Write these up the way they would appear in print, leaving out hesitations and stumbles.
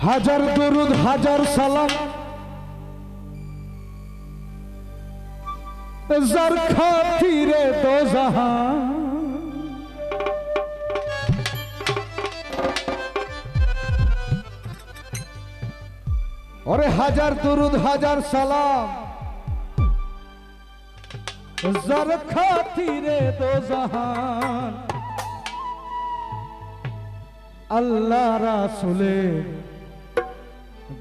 হাজার দরুদ হাজার সালাম যার খাতিরে দো জাহান ওরে হাজার দরুদ হাজার সালাম যার খাতিরে দো জাহান আল্লাহ রাসূলের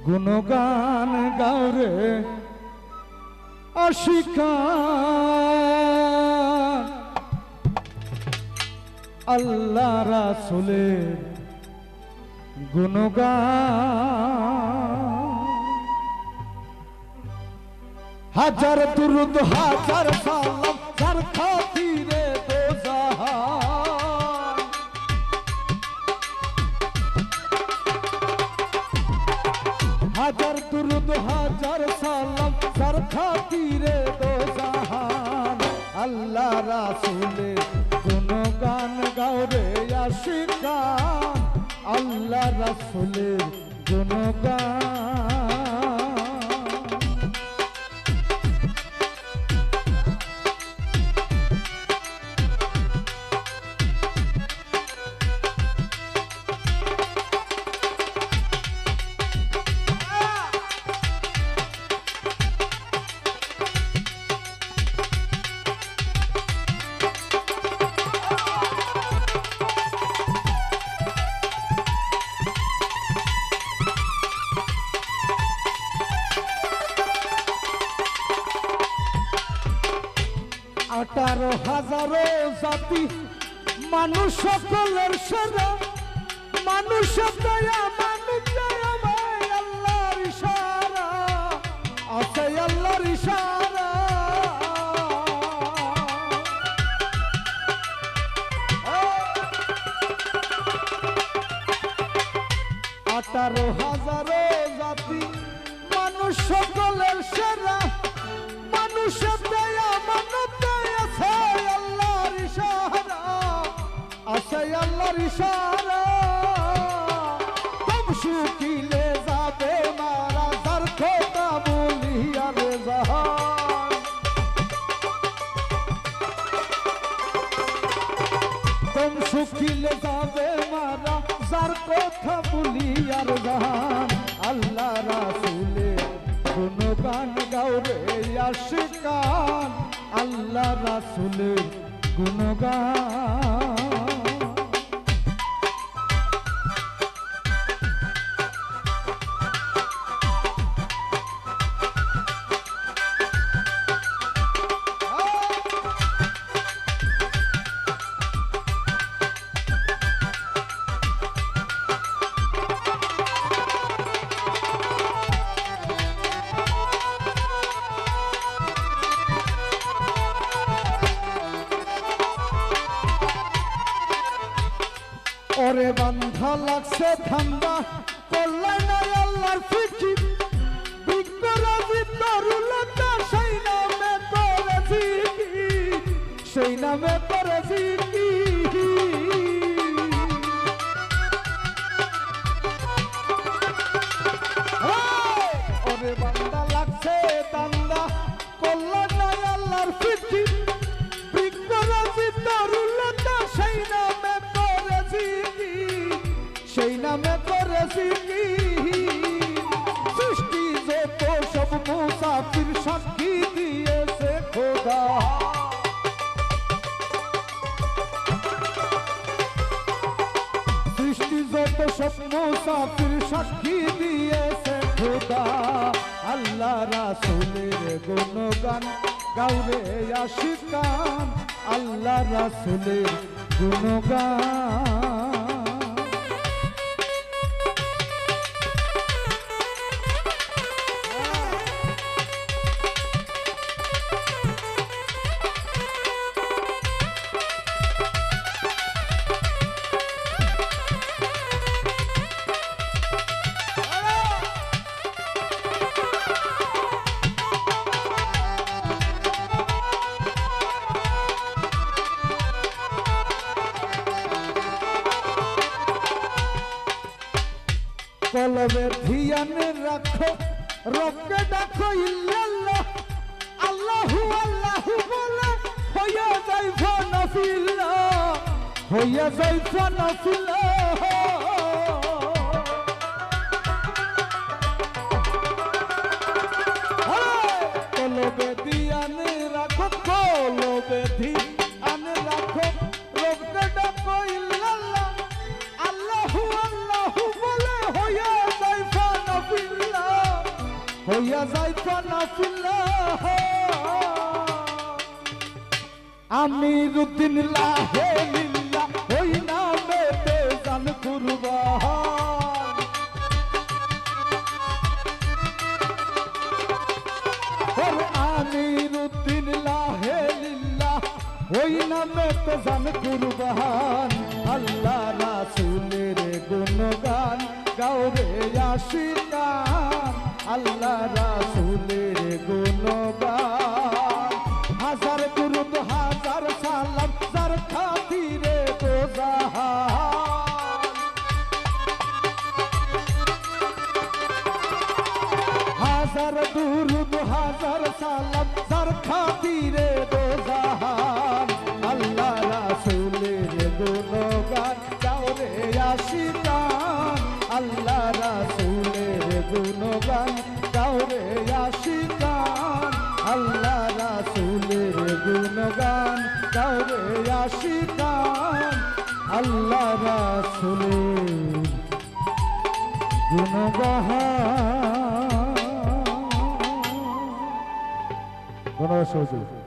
গুণগান গাওরে আশিকান আল্লাহ রাসূলের গুণগান হাজার দুরুদ হাজার সালাম যার খাতিরে দো জাহান হাজার দুরুদ হাজার সালাম যার খাতিরে দো জাহান আল্লাহ রাসূলের গুণগান গাওরে আশিকান আল্লাহ রাসূলের গুণগান আঠারো হাজারো জাতি মানুষ সকলের সেরা মানুষ দয়া মানুষ দয়া ভাই আল্লাহর ইশারা আছে আল্লাহর ইশারা আঠারো হাজারো জাতি মানুষ সকলের সেরা মানুষ দয়া মানব দয়া আছে আল্লাহর ইশারা আছে আল্লাহর ইশারা কম শুকিলে যাবে মারা যার কথা বলি আর জাহান কম শুকিলে যাবে মারা যার কথা বলি আর জাহান আল্লাহ রাসূলের গুণগান গাওরে আশিকান আল্লাহ রাসূলের গুণগান ওরে বান্ধা লাগছে ঠান্ডা করলাই না আল্লাহর ফিকির বিকরাজি তরুলতা সেই নামে করে জিকির সেই নামে করে জিকির ওরে বান্ধা লাগছে ঠান্ডা করলাই না আল্লাহর ফিকির বিকরাজি তরুলতা সেই নামে সেই নামে করেছি সৃষ্টি যত সব মুসাফির সাক্ষী দিয়েছে খোদা সৃষ্টি যত সব মুসাফির সাক্ষী দিয়েছে খোদা আল্লাহ রাসূলের গুণগান গাওরে আশিকান আল্লাহ রাসূলের গুণগান কলবে ধিয়ানে রাখো রবকে ডাকো ইল্লাল্লাহ আল্লাহু আল্লাহু বলে হইয়া যাই ফানাফিল্লাহ হইয়া যাই ফানাফিল্লাহ কলবে ধিয়ানে রাখো কলবে ধিয়ানে রাখো রবকে ডাকো ইল্লাল্লাহ আল্লাহু আল্লাহু বলে হইয়া যাই ফানাফিল্লাহ হইয়া যাই ফানাফিল্লাহ আমিরুদ্দিন লাহে লিল্লাহ ওই নামেতে জান কুরবান ওরে আমিরুদ্দিন লাহে লিল্লাহ ওই নামেতে জান কুরবান আল্লাহ রাসূলের গুণগান গাওরে আশিকান আল্লাহ রাসূলের গুণগান হাজার দুরূদ হাজার সালাম যার খাতিরে দো জাহান হাজার দুরূদ হাজার সালাম যার খাতিরে দো জাহান আল্লাহ রাসূলের গুণগান গাওরে আশিকান আল্লাহ রাসূলের গুণগান গাওরে আশিকান আল্লাহ রাসূলের গুণগান গাওরে আশিকান আল্লাহ রাসূলের গুণগান। ধন্যবাদ সবাইকে।